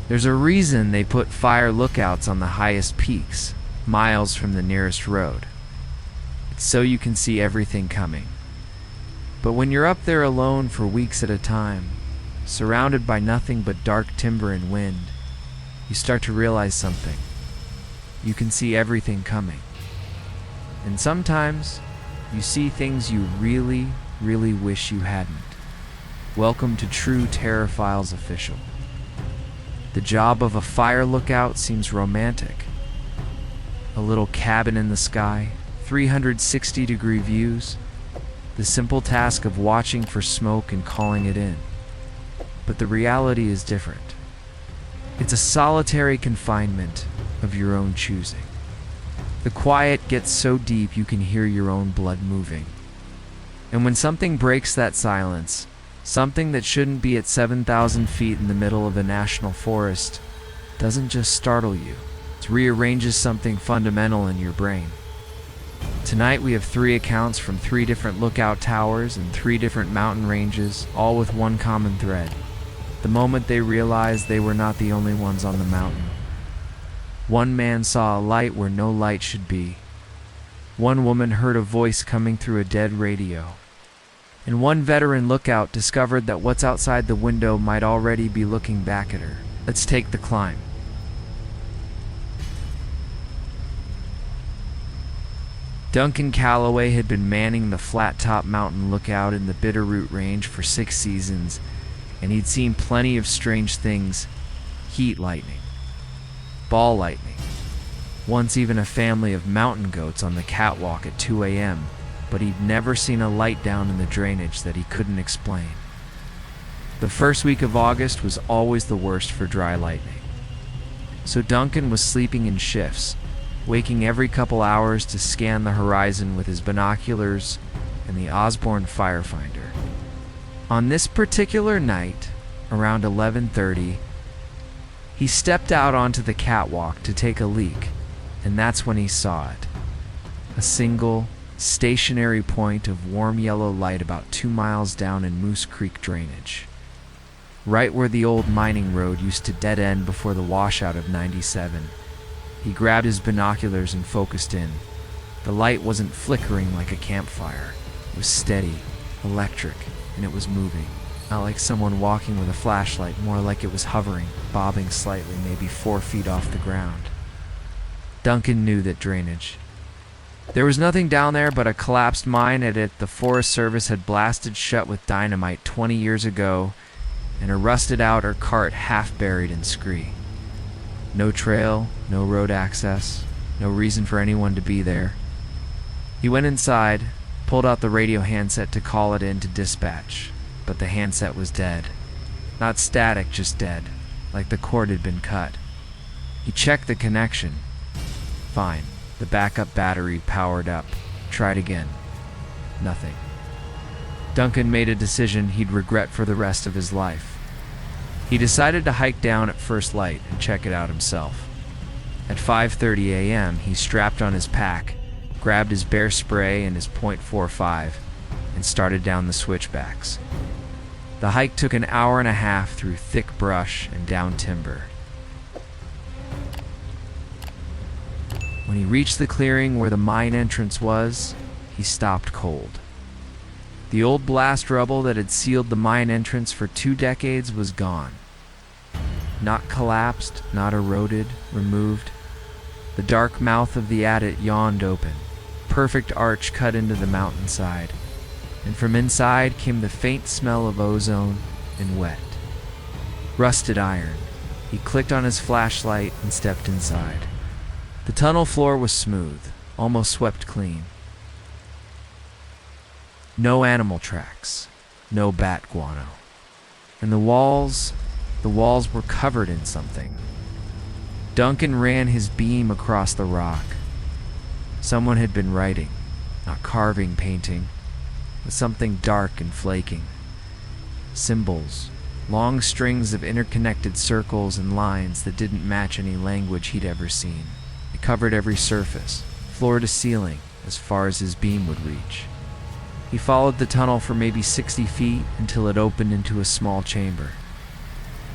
There's a reason they put fire lookouts on the highest peaks, miles from the nearest road. It's so you can see everything coming. But when you're up there alone for weeks at a time, surrounded by nothing but dark timber and wind, you start to realize something. You can see everything coming. And sometimes, you see things you really, really wish you hadn't. Welcome to True Terror Files Official. The job of a fire lookout seems romantic. A little cabin in the sky, 360-degree views, the simple task of watching for smoke and calling it in. But the reality is different. It's a solitary confinement of your own choosing. The quiet gets so deep you can hear your own blood moving. And when something breaks that silence, something that shouldn't be at 7,000 feet in the middle of a national forest, doesn't just startle you, it rearranges something fundamental in your brain. Tonight we have 3 accounts from 3 different lookout towers and 3 different mountain ranges, all with one common thread. The moment they realized they were not the only ones on the mountain. One man saw a light where no light should be. One woman heard a voice coming through a dead radio. And one veteran lookout discovered that what's outside the window might already be looking back at her. Let's take the climb. Duncan Calloway had been manning the Flat Top Mountain lookout in the Bitterroot Range for 6 seasons, and he'd seen plenty of strange things. Heat lightning, ball lightning, once even a family of mountain goats on the catwalk at 2 a.m., but he'd never seen a light down in the drainage that he couldn't explain. The first week of August was always the worst for dry lightning. So Duncan was sleeping in shifts, waking every couple hours to scan the horizon with his binoculars and the Osborne Firefinder. On this particular night, around 11:30, he stepped out onto the catwalk to take a leak, and that's when he saw it. A single, stationary point of warm yellow light about 2 miles down in Moose Creek drainage, right where the old mining road used to dead end before the washout of 97. He grabbed his binoculars and focused in. The light wasn't flickering like a campfire. It was steady, electric, and it was moving. Not like someone walking with a flashlight, more like it was hovering, bobbing slightly, maybe 4 feet off the ground. Duncan knew that drainage. There was nothing down there but a collapsed mine at it the Forest Service had blasted shut with dynamite 20 years ago, and a rusted outer cart half buried in scree. No trail, no road access, no reason for anyone to be there. He went inside, pulled out the radio handset to call it in to dispatch, but the handset was dead. Not static, just dead, like the cord had been cut. He checked the connection. Fine, the backup battery powered up. Tried again. Nothing. Duncan made a decision he'd regret for the rest of his life. He decided to hike down at first light and check it out himself. At 5:30 a.m., he strapped on his pack, grabbed his bear spray and his .45, and started down the switchbacks. The hike took an hour and a half through thick brush and down timber. When he reached the clearing where the mine entrance was, he stopped cold. The old blast rubble that had sealed the mine entrance for 2 decades was gone. Not collapsed, not eroded, removed. The dark mouth of the adit yawned open, perfect arch cut into the mountainside, and from inside came the faint smell of ozone and wet. Rusted iron. He clicked on his flashlight and stepped inside. The tunnel floor was smooth, almost swept clean. No animal tracks, no bat guano. And the walls were covered in something. Duncan ran his beam across the rock. Someone had been writing, not carving, painting, but something dark and flaking. Symbols, long strings of interconnected circles and lines that didn't match any language he'd ever seen. It covered every surface, floor to ceiling, as far as his beam would reach. He followed the tunnel for maybe 60 feet until it opened into a small chamber.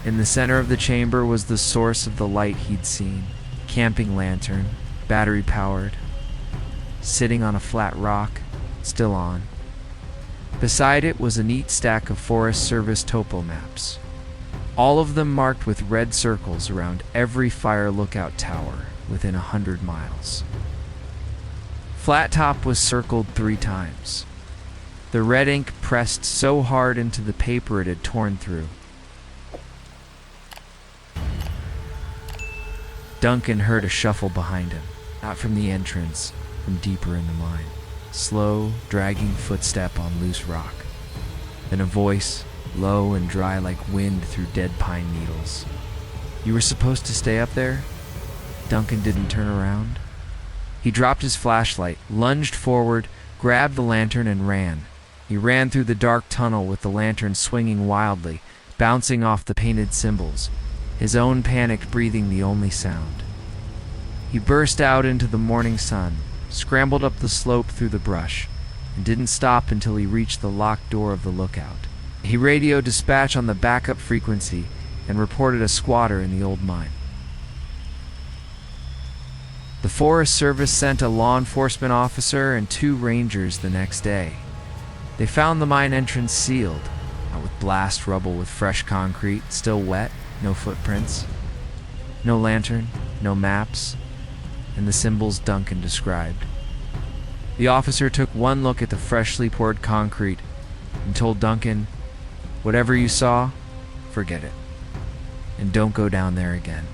In the center of the chamber was the source of the light he'd seen. Camping lantern, battery-powered, sitting on a flat rock, still on. Beside it was a neat stack of Forest Service topo maps, all of them marked with red circles around every fire lookout tower within 100 miles. Flat Top was circled 3 times. The red ink pressed so hard into the paper it had torn through. Duncan heard a shuffle behind him, not from the entrance, from deeper in the mine. Slow, dragging footstep on loose rock. Then a voice, low and dry like wind through dead pine needles. "You were supposed to stay up there?" Duncan didn't turn around. He dropped his flashlight, lunged forward, grabbed the lantern, and ran. He ran through the dark tunnel with the lantern swinging wildly, bouncing off the painted symbols, his own panicked breathing the only sound. He burst out into the morning sun, scrambled up the slope through the brush, and didn't stop until he reached the locked door of the lookout. He radioed dispatch on the backup frequency and reported a squatter in the old mine. The Forest Service sent a law enforcement officer and 2 rangers the next day. They found the mine entrance sealed, not with blast rubble with fresh concrete, still wet, no footprints, no lantern, no maps, and the symbols Duncan described. The officer took one look at the freshly poured concrete and told Duncan, "Whatever you saw, forget it, and don't go down there again."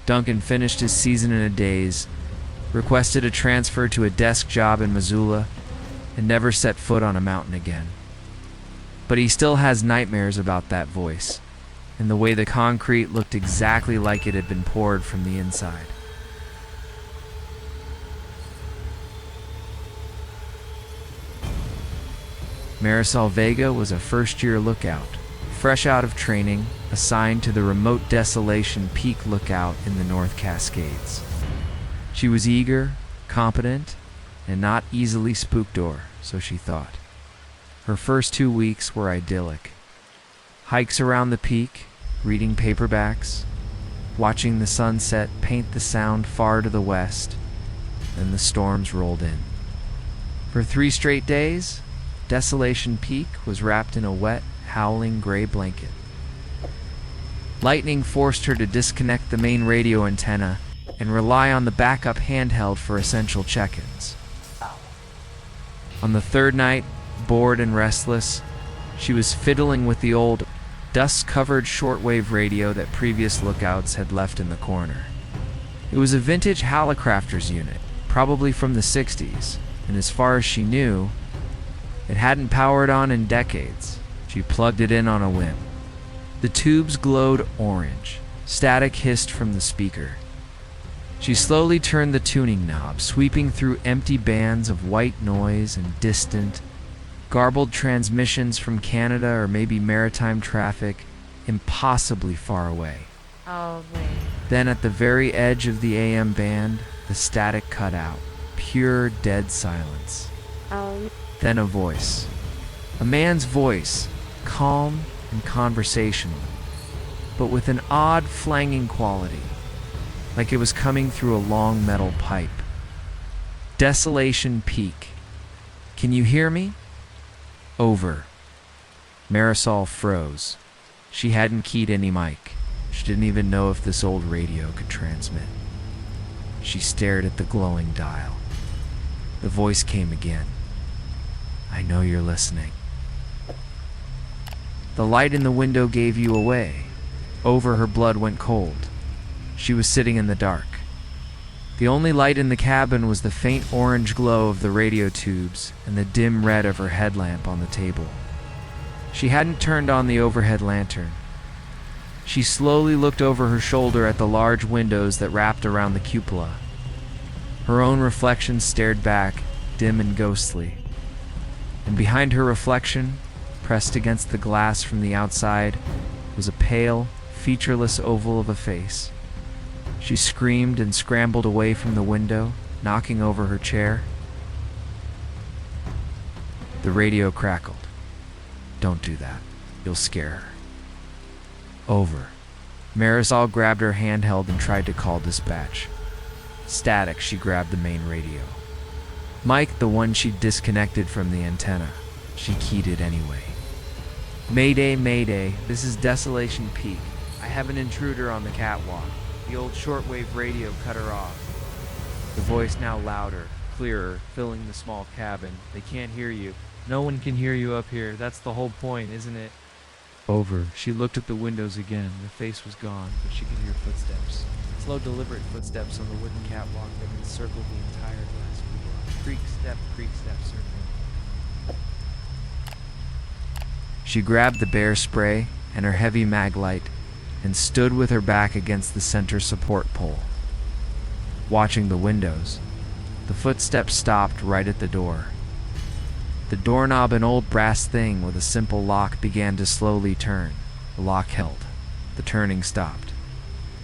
Duncan finished his season in a daze, requested a transfer to a desk job in Missoula, and never set foot on a mountain again. But he still has nightmares about that voice, and the way the concrete looked exactly like it had been poured from the inside. Marisol Vega was a first-year lookout, fresh out of training, assigned to the remote Desolation Peak lookout in the North Cascades. She was eager, competent, and not easily spooked or, so she thought. Her first 2 weeks were idyllic. Hikes around the peak, reading paperbacks, watching the sunset paint the sound far to the west, then the storms rolled in. For 3 straight days, Desolation Peak was wrapped in a wet, howling gray blanket. Lightning forced her to disconnect the main radio antenna and rely on the backup handheld for essential check-ins. On the 3rd night, bored and restless, she was fiddling with the old, dust-covered shortwave radio that previous lookouts had left in the corner. It was a vintage Hallicrafters unit, probably from the 60s, and as far as she knew, it hadn't powered on in decades. She plugged it in on a whim. The tubes glowed orange. Static hissed from the speaker. She slowly turned the tuning knob, sweeping through empty bands of white noise and distant, garbled transmissions from Canada or maybe maritime traffic, impossibly far away. Oh, wait. Then at the very edge of the AM band, the static cut out. Pure, dead silence. Then a voice. A man's voice, calm and conversational, but with an odd flanging quality, like it was coming through a long metal pipe. Desolation Peak. Can you hear me? Over. Marisol froze. She hadn't keyed any mic. She didn't even know if this old radio could transmit. She stared at the glowing dial. The voice came again. "I know you're listening." The light in the window gave you away. Over, her blood went cold. She was sitting in the dark. The only light in the cabin was the faint orange glow of the radio tubes and the dim red of her headlamp on the table. She hadn't turned on the overhead lantern. She slowly looked over her shoulder at the large windows that wrapped around the cupola. Her own reflection stared back, dim and ghostly. And behind her reflection, pressed against the glass from the outside, was a pale, featureless oval of a face. She screamed and scrambled away from the window, knocking over her chair. The radio crackled. "Don't do that. You'll scare her." Over. Marisol grabbed her handheld and tried to call dispatch. Static. She grabbed the main radio. Mike, the one she'd disconnected from the antenna. She keyed it anyway. Mayday, mayday. This is Desolation Peak. I have an intruder on the catwalk. The old shortwave radio cut her off. The voice now louder, clearer, filling the small cabin. They can't hear you. No one can hear you up here. That's the whole point, isn't it? Over. She looked at the windows again. The face was gone, but she could hear footsteps. Slow, deliberate footsteps on the wooden catwalk that encircled the entire glass floor. Creak, step, circling. She grabbed the bear spray and her heavy mag light and stood with her back against the center support pole. Watching the windows, the footsteps stopped right at the door. The doorknob, an old brass thing with a simple lock, began to slowly turn. The lock held. The turning stopped.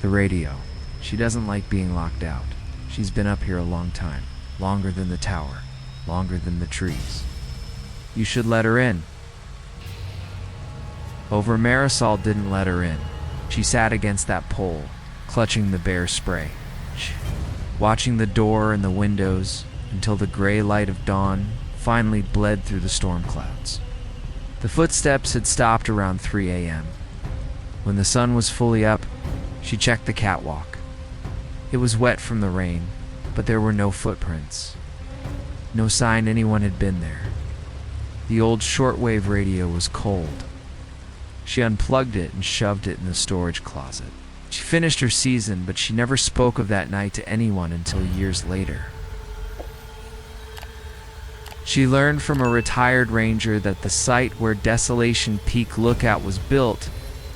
The radio. She doesn't like being locked out. She's been up here a long time. Longer than the tower. Longer than the trees. You should let her in. Over. Marisol didn't let her in. She sat against that pole, clutching the bear spray, watching the door and the windows until the gray light of dawn finally bled through the storm clouds. The footsteps had stopped around 3 a.m. When the sun was fully up, she checked the catwalk. It was wet from the rain, but there were no footprints. No sign anyone had been there. The old shortwave radio was cold. She unplugged it and shoved it in the storage closet. She finished her season, but she never spoke of that night to anyone until years later. She learned from a retired ranger that the site where Desolation Peak Lookout was built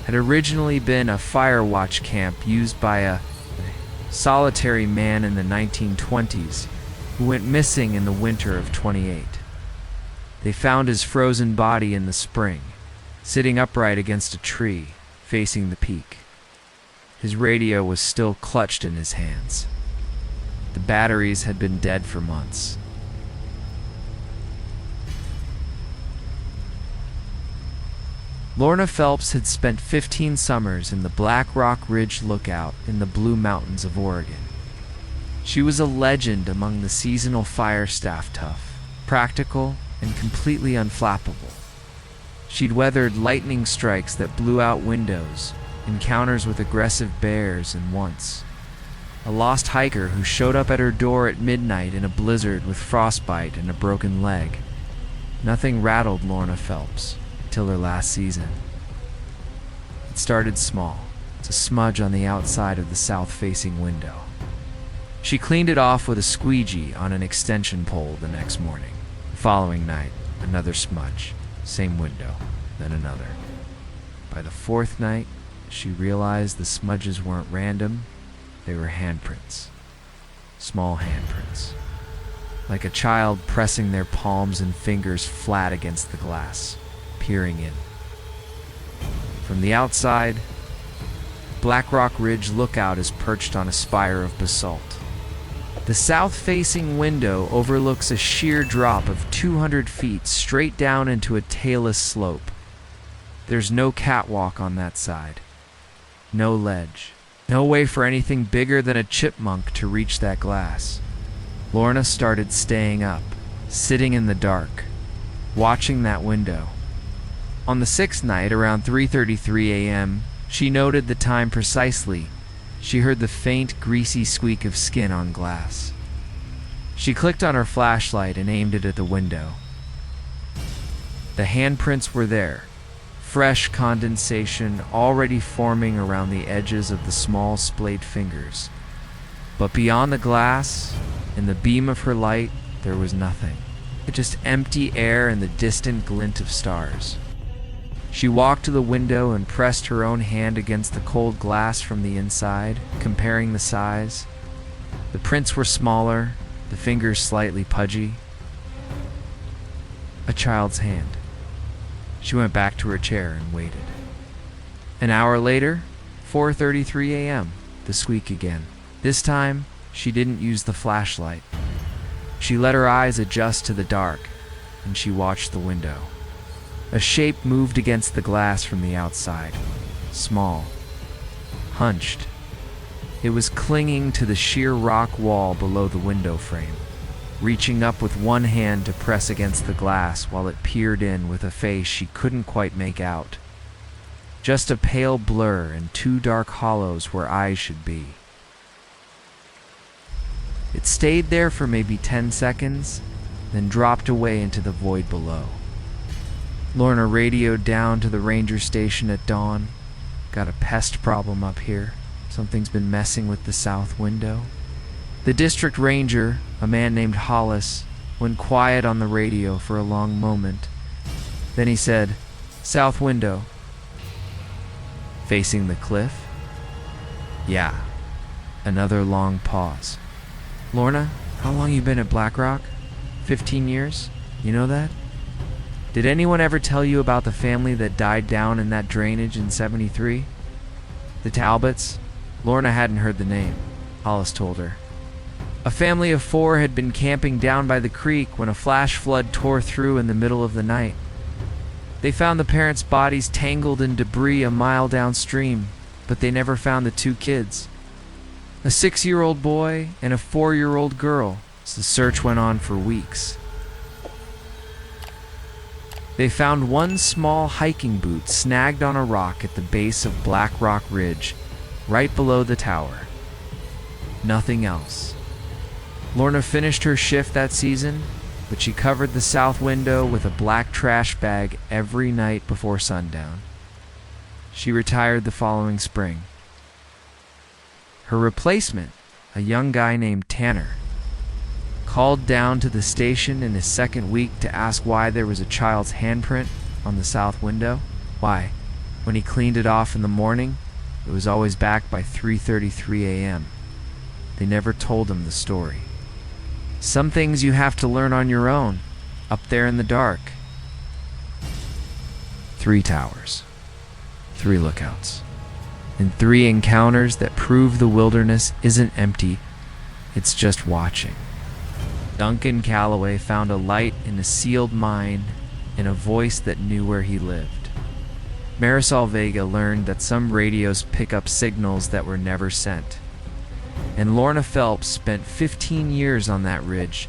had originally been a fire watch camp used by a solitary man in the 1920s who went missing in the winter of '28. They found his frozen body in the spring, sitting upright against a tree, facing the peak. His radio was still clutched in his hands. The batteries had been dead for months. Lorna Phelps had spent 15 summers in the Black Rock Ridge Lookout in the Blue Mountains of Oregon. She was a legend among the seasonal fire staff, tough, practical, and completely unflappable. She'd weathered lightning strikes that blew out windows, encounters with aggressive bears, and once, a lost hiker who showed up at her door at midnight in a blizzard with frostbite and a broken leg. Nothing rattled Lorna Phelps till her last season. It started small. It's a smudge on the outside of the south-facing window. She cleaned it off with a squeegee on an extension pole the next morning. The following night, another smudge. Same window, then another. By the fourth night, she realized the smudges weren't random. They were handprints. Small handprints. Like a child pressing their palms and fingers flat against the glass, peering in. From the outside, Black Rock Ridge Lookout is perched on a spire of basalt. The south-facing window overlooks a sheer drop of 200 feet straight down into a tailless slope. There's no catwalk on that side. No ledge. No way for anything bigger than a chipmunk to reach that glass. Lorna started staying up, sitting in the dark, watching that window. On the sixth night, around 3:33 a.m., she noted the time precisely. She heard the faint, greasy squeak of skin on glass. She clicked on her flashlight and aimed it at the window. The handprints were there, fresh condensation already forming around the edges of the small splayed fingers. But beyond the glass, in the beam of her light, there was nothing. Just empty air and the distant glint of stars. She walked to the window and pressed her own hand against the cold glass from the inside, comparing the size. The prints were smaller, the fingers slightly pudgy. A child's hand. She went back to her chair and waited. An hour later, 4:33 a.m., the squeak again. This time, she didn't use the flashlight. She let her eyes adjust to the dark, and she watched the window. A shape moved against the glass from the outside. small, hunched. It was clinging to the sheer rock wall below the window frame, reaching up with one hand to press against the glass while it peered in with a face she couldn't quite make out. Just a pale blur and two dark hollows where eyes should be. It stayed there for maybe 10 seconds, then dropped away into the void below. Lorna radioed down to the ranger station at dawn. Got a pest problem up here. Something's been messing with the south window. The district ranger, a man named Hollis, went quiet on the radio for a long moment. Then he said, "South window." "Facing the cliff?" "Yeah." Another long pause. "Lorna, how long you been at Black Rock? 15 years? You know that? Did anyone ever tell you about the family that died down in that drainage in 73? The Talbots?" Lorna hadn't heard the name. Hollis told her. A family of 4 had been camping down by the creek when a flash flood tore through in the middle of the night. They found the parents' bodies tangled in debris a mile downstream, but they never found the 2 kids. A 6-year-old boy and a 4-year-old girl, as the search went on for weeks. They found one small hiking boot snagged on a rock at the base of Black Rock Ridge, right below the tower. Nothing else. Lorna finished her shift that season, but she covered the south window with a black trash bag every night before sundown. She retired the following spring. Her replacement, a young guy named Tanner, called down to the station in his second week to ask why there was a child's handprint on the south window. Why, when he cleaned it off in the morning, it was always back by 3:33 a.m. They never told him the story. Some things you have to learn on your own, up there in the dark. 3 towers, 3 lookouts, and 3 encounters that prove the wilderness isn't empty, it's just watching. Duncan Calloway found a light in a sealed mine and a voice that knew where he lived. Marisol Vega learned that some radios pick up signals that were never sent. And Lorna Phelps spent 15 years on that ridge,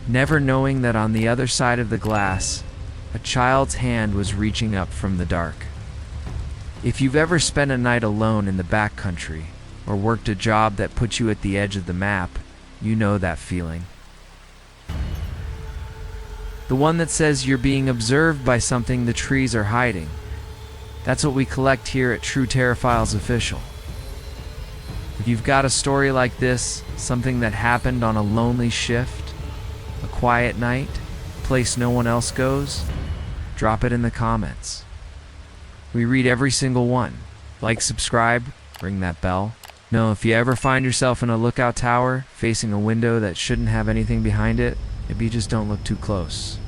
never knowing that on the other side of the glass, a child's hand was reaching up from the dark. If you've ever spent a night alone in the backcountry, or worked a job that put you at the edge of the map, you know that feeling. The one that says you're being observed by something the trees are hiding. That's what we collect here at True Terraphiles Official. If you've got a story like this, something that happened on a lonely shift, a quiet night, a place no one else goes, drop it in the comments. We read every single one. Like, subscribe, ring that bell. No, if you ever find yourself in a lookout tower facing a window that shouldn't have anything behind it, maybe just don't look too close.